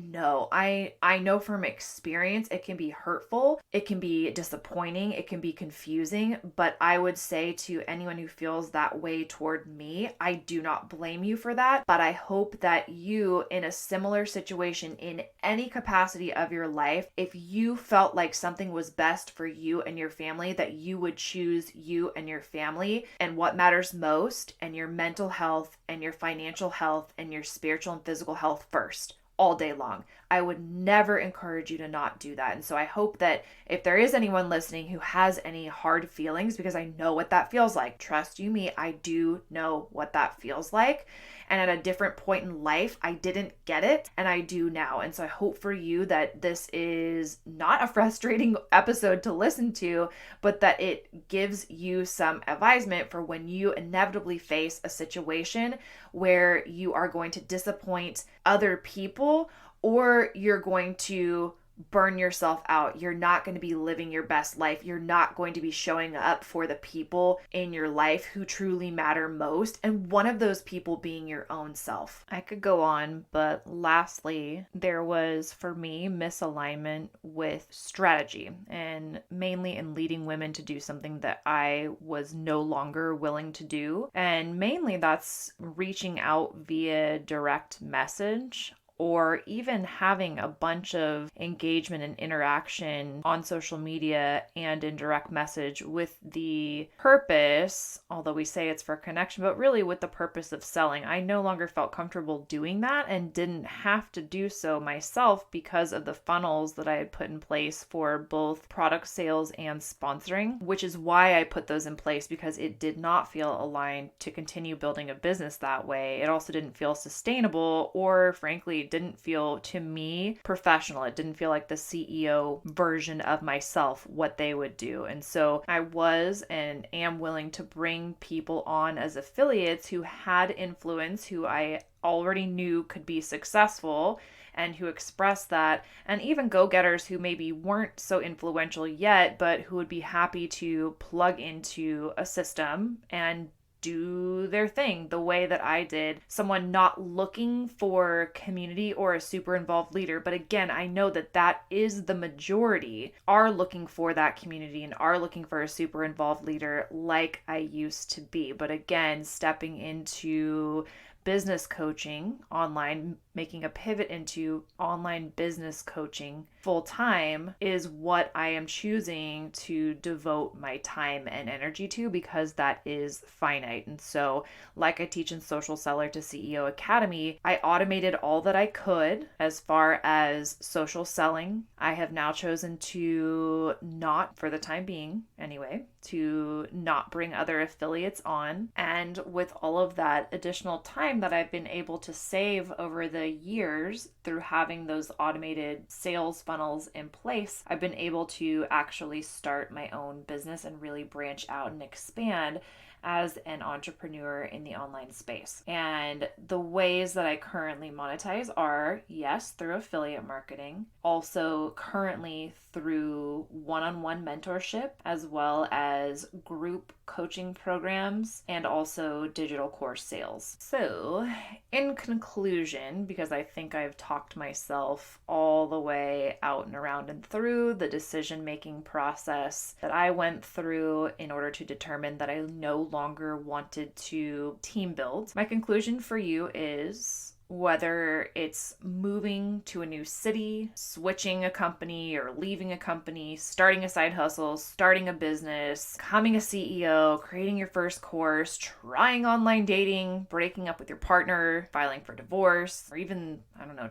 know from experience, it can be hurtful, it can be disappointing, it can be confusing. But I would say to anyone who feels that way toward me, I do not blame you for that. But I hope that you, in a similar situation, in any capacity of your life, if you felt like something was best for you and your family, that you would choose you and your family and what matters most, and your mental health and your financial health and your spiritual and physical health first, all day long. I would never encourage you to not do that. And so I hope that if there is anyone listening who has any hard feelings, because I know what that feels like, trust you me, I do know what that feels like. And at a different point in life, I didn't get it, and I do now. And so I hope for you that this is not a frustrating episode to listen to, but that it gives you some advisement for when you inevitably face a situation where you are going to disappoint other people, or you're going to burn yourself out. You're not going to be living your best life. You're not going to be showing up for the people in your life who truly matter most. And one of those people being your own self. I could go on, but lastly, there was for me misalignment with strategy, and mainly in leading women to do something that I was no longer willing to do. And mainly that's reaching out via direct message, or even having a bunch of engagement and interaction on social media and in direct message with the purpose, although we say it's for connection, but really with the purpose of selling. I no longer felt comfortable doing that and didn't have to do so myself because of the funnels that I had put in place for both product sales and sponsoring, which is why I put those in place, because it did not feel aligned to continue building a business that way. It also didn't feel sustainable, or frankly, didn't feel to me professional. It didn't feel like the CEO version of myself, what they would do. And so I was and am willing to bring people on as affiliates who had influence, who I already knew could be successful and who expressed that, and even go-getters who maybe weren't so influential yet, but who would be happy to plug into a system and do their thing the way that I did. Someone not looking for community or a super involved leader. But again, I know that that is the majority, are looking for that community and are looking for a super involved leader like I used to be. But again, stepping into business coaching online, making a pivot into online business coaching full time is what I am choosing to devote my time and energy to, because that is finite. And so, like I teach in Social Seller to CEO Academy, I automated all that I could as far as social selling. I have now chosen to not, for the time being anyway, to not bring other affiliates on. And with all of that additional time that I've been able to save over the years through having those automated sales funnels in place, I've been able to actually start my own business and really branch out and expand as an entrepreneur in the online space. And the ways that I currently monetize are, yes, through affiliate marketing, also currently through one-on-one mentorship, as well as group coaching programs, and also digital course sales. So, in conclusion, because I think I've talked myself all the way out and around and through the decision-making process that I went through in order to determine that I no longer wanted to team build, my conclusion for you is, whether it's moving to a new city, switching a company or leaving a company, starting a side hustle, starting a business, becoming a CEO, creating your first course, trying online dating, breaking up with your partner, filing for divorce, or even,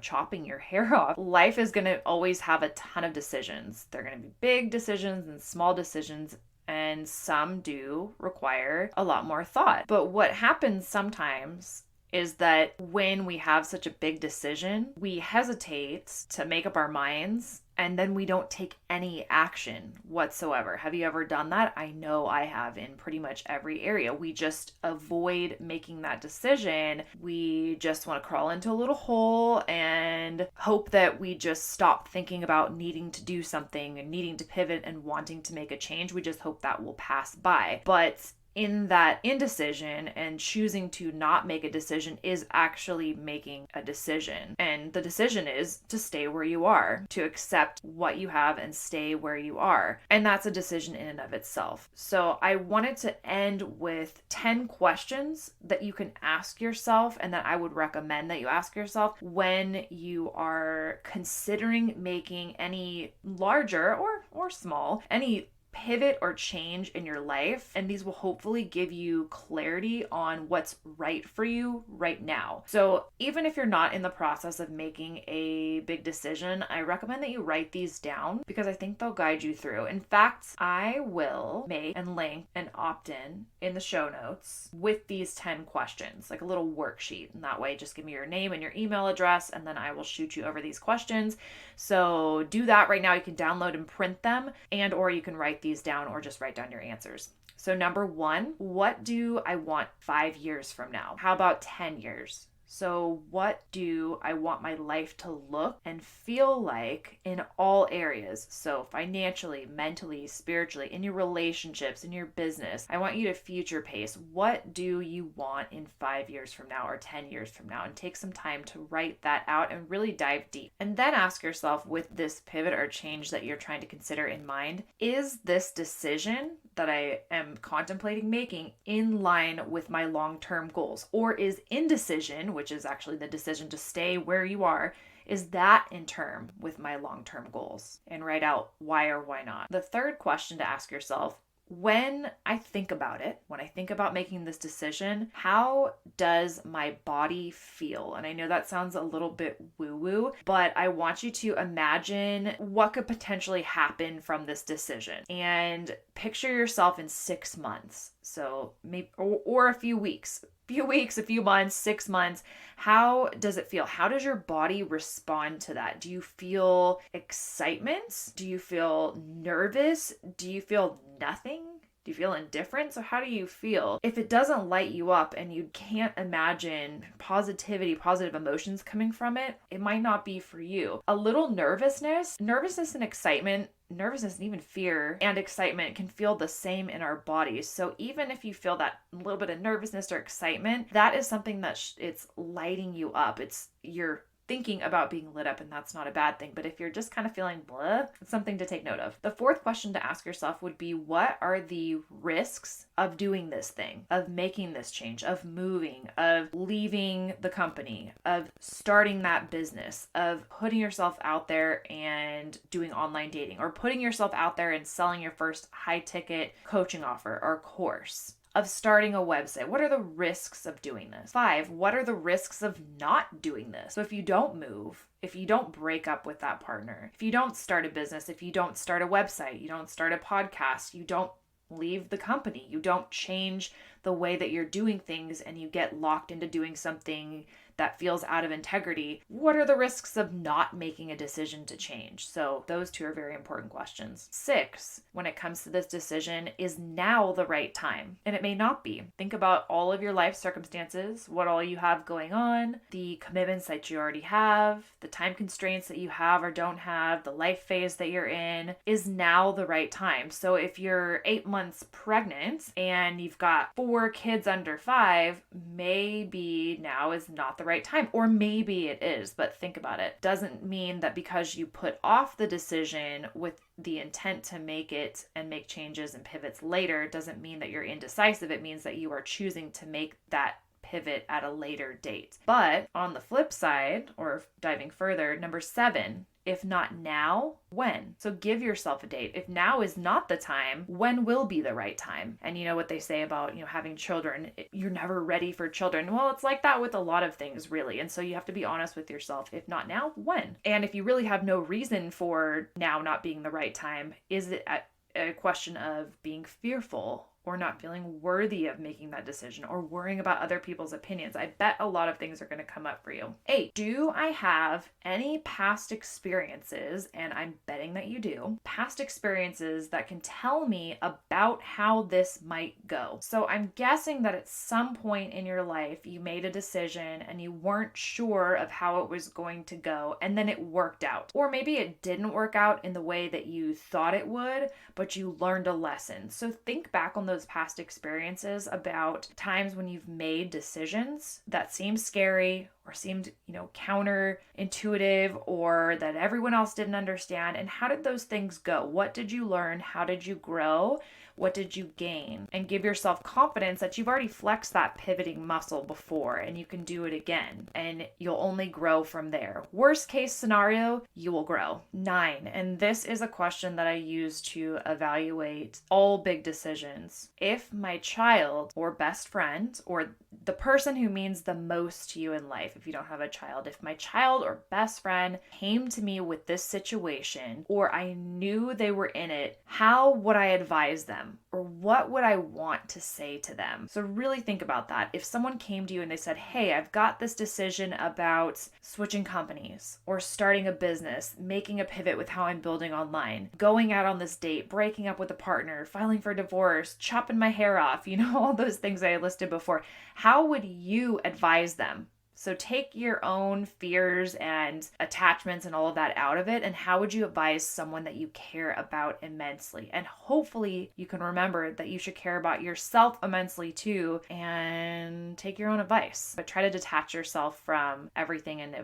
chopping your hair off, life is going to always have a ton of decisions. They're going to be big decisions and small decisions, and some do require a lot more thought. But what happens sometimes is that when we have such a big decision, we hesitate to make up our minds and then we don't take any action whatsoever. Have you ever done that? I know I have in pretty much every area. We just avoid making that decision. We just want to crawl into a little hole and hope that we just stop thinking about needing to do something and needing to pivot and wanting to make a change. We just hope that will pass by. But in that indecision and choosing to not make a decision is actually making a decision. And the decision is to stay where you are, to accept what you have and stay where you are. And that's a decision in and of itself. So I wanted to end with 10 questions that you can ask yourself and that I would recommend that you ask yourself when you are considering making any larger or small, any pivot or change in your life, and these will hopefully give you clarity on what's right for you right now. So even if you're not in the process of making a big decision, I recommend that you write these down because I think they'll guide you through. In fact, I will make and link an opt-in in the show notes with these 10 questions, like a little worksheet. And that way, just give me your name and your email address, and then I will shoot you over these questions. So do that right now. You can download and print them, and or you can write these down or just write down your answers. So number 1, what do I want 5 years from now? How about 10 years? So what do I want my life to look and feel like in all areas? So financially, mentally, spiritually, in your relationships, in your business. I want you to future pace. What do you want in 5 years from now or 10 years from now? And take some time to write that out and really dive deep. And then ask yourself, with this pivot or change that you're trying to consider in mind, is this decision that I am contemplating making in line with my long-term goals? Or is indecision, which is actually the decision to stay where you are, is that in term with my long-term goals? And write out why or why not. The third question to ask yourself, when I think about it, when I think about making this decision, how does my body feel? And I know that sounds a little bit woo-woo, but I want you to imagine what could potentially happen from this decision and picture yourself in 6 months. So maybe, or a few weeks, a few months, 6 months. How does it feel? How does your body respond to that? Do you feel excitement? Do you feel nervous? Do you feel nothing? Do you feel indifferent? So how do you feel? If it doesn't light you up and you can't imagine positivity, positive emotions coming from it, it might not be for you. A little nervousness and excitement, nervousness and even fear and excitement can feel the same in our bodies. So even if you feel that little bit of nervousness or excitement, that is something that it's lighting you up. You're thinking about being lit up, and that's not a bad thing. But if you're just kind of feeling blah, it's something to take note of. The fourth question to ask yourself would be, what are the risks of doing this thing, of making this change, of moving, of leaving the company, of starting that business, of putting yourself out there and doing online dating, or putting yourself out there and selling your first high ticket coaching offer or course, of starting a website? What are the risks of doing this? 5, what are the risks of not doing this? So if you don't move, if you don't break up with that partner, if you don't start a business, if you don't start a website, you don't start a podcast, you don't leave the company, you don't change the way that you're doing things, and you get locked into doing something that feels out of integrity, what are the risks of not making a decision to change? So those 2 are very important questions. 6, when it comes to this decision, is now the right time? And it may not be. Think about all of your life circumstances, what all you have going on, the commitments that you already have, the time constraints that you have or don't have, the life phase that you're in. Is now the right time? So if you're 8 months pregnant and you've got 4 kids under 5, maybe now is not the right time, or maybe it is, but think about it. Doesn't mean that because you put off the decision with the intent to make it and make changes and pivots later, doesn't mean that you're indecisive. It means that you are choosing to make that pivot at a later date. But on the flip side, or diving further, number 7, if not now, when? So give yourself a date. If now is not the time, when will be the right time? And you know what they say about, having children, you're never ready for children. Well, it's like that with a lot of things, really. And so you have to be honest with yourself. If not now, when? And if you really have no reason for now not being the right time, is it a question of being fearful or not feeling worthy of making that decision, or worrying about other people's opinions. I bet a lot of things are going to come up for you. 8, do I have any past experiences, and I'm betting that you do, past experiences that can tell me about how this might go? So I'm guessing that at some point in your life, you made a decision and you weren't sure of how it was going to go, and then it worked out. Or maybe it didn't work out in the way that you thought it would, but you learned a lesson. So think back on those past experiences about times when you've made decisions that seemed scary or seemed, counterintuitive, or that everyone else didn't understand. And how did those things go? What did you learn? How did you grow? What did you gain? And give yourself confidence that you've already flexed that pivoting muscle before and you can do it again. And you'll only grow from there. Worst case scenario, you will grow. 9, and this is a question that I use to evaluate all big decisions. If my child or best friend, or the person who means the most to you in life, if you don't have a child, if my child or best friend came to me with this situation, or I knew they were in it, how would I advise them? Or what would I want to say to them? So really think about that. If someone came to you and they said, hey, I've got this decision about switching companies or starting a business, making a pivot with how I'm building online, going out on this date, breaking up with a partner, filing for divorce, chopping my hair off, all those things I listed before, how would you advise them? So take your own fears and attachments and all of that out of it. And how would you advise someone that you care about immensely? And hopefully you can remember that you should care about yourself immensely too, and take your own advice. But try to detach yourself from everything and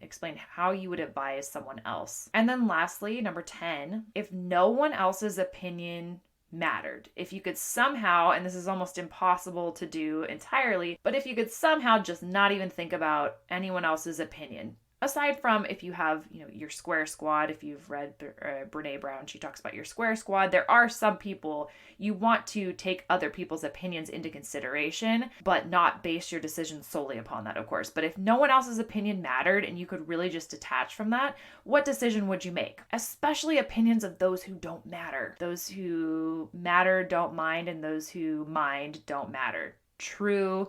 explain how you would advise someone else. And then lastly, number 10, if no one else's opinion mattered. If you could somehow, and this is almost impossible to do entirely, but if you could somehow just not even think about anyone else's opinion, aside from if you have, your square squad, if you've read Brene Brown, she talks about your square squad. There are some people you want to take other people's opinions into consideration, but not base your decision solely upon that, of course. But if no one else's opinion mattered and you could really just detach from that, what decision would you make? Especially opinions of those who don't matter. Those who matter don't mind, and those who mind don't matter. True.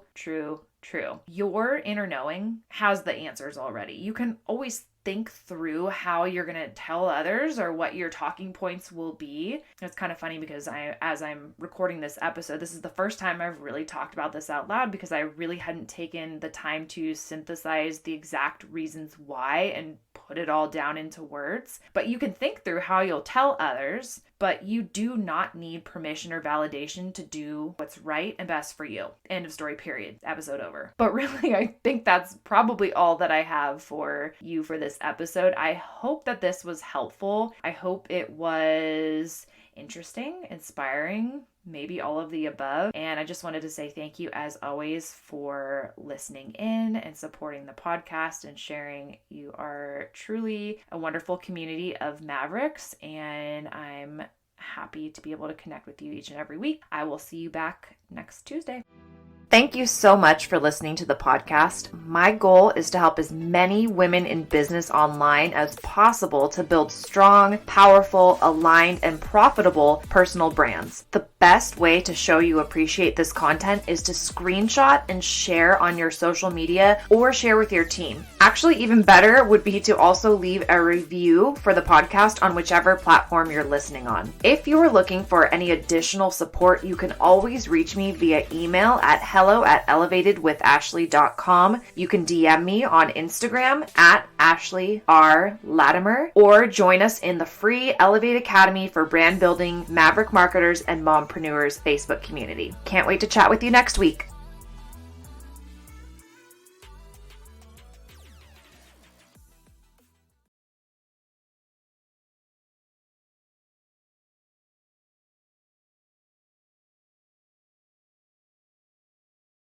Your inner knowing has the answers already. You can always think through how you're going to tell others or what your talking points will be. It's kind of funny because as I'm recording this episode, this is the first time I've really talked about this out loud, because I really hadn't taken the time to synthesize the exact reasons why and put it all down into words. But you can think through how you'll tell others, but you do not need permission or validation to do what's right and best for you. End of story, period. Episode over. But really, I think that's probably all that I have for you for this episode. I hope that this was helpful. I hope it was interesting, inspiring, maybe all of the above. And I just wanted to say thank you as always for listening in and supporting the podcast and sharing. You are truly a wonderful community of Mavericks, and I'm happy to be able to connect with you each and every week. I will see you back next Tuesday. Thank you so much for listening to the podcast. My goal is to help as many women in business online as possible to build strong, powerful, aligned, and profitable personal brands. The best way to show you appreciate this content is to screenshot and share on your social media or share with your team. Actually, even better would be to also leave a review for the podcast on whichever platform you're listening on. If you are looking for any additional support, you can always reach me via email at hello@elevatedwithashley.com. You can DM me on Instagram at Ashley R. Latimer, or join us in the free Elevate Academy for brand building, maverick marketers, and mompreneurs Facebook community. Can't wait to chat with you next week.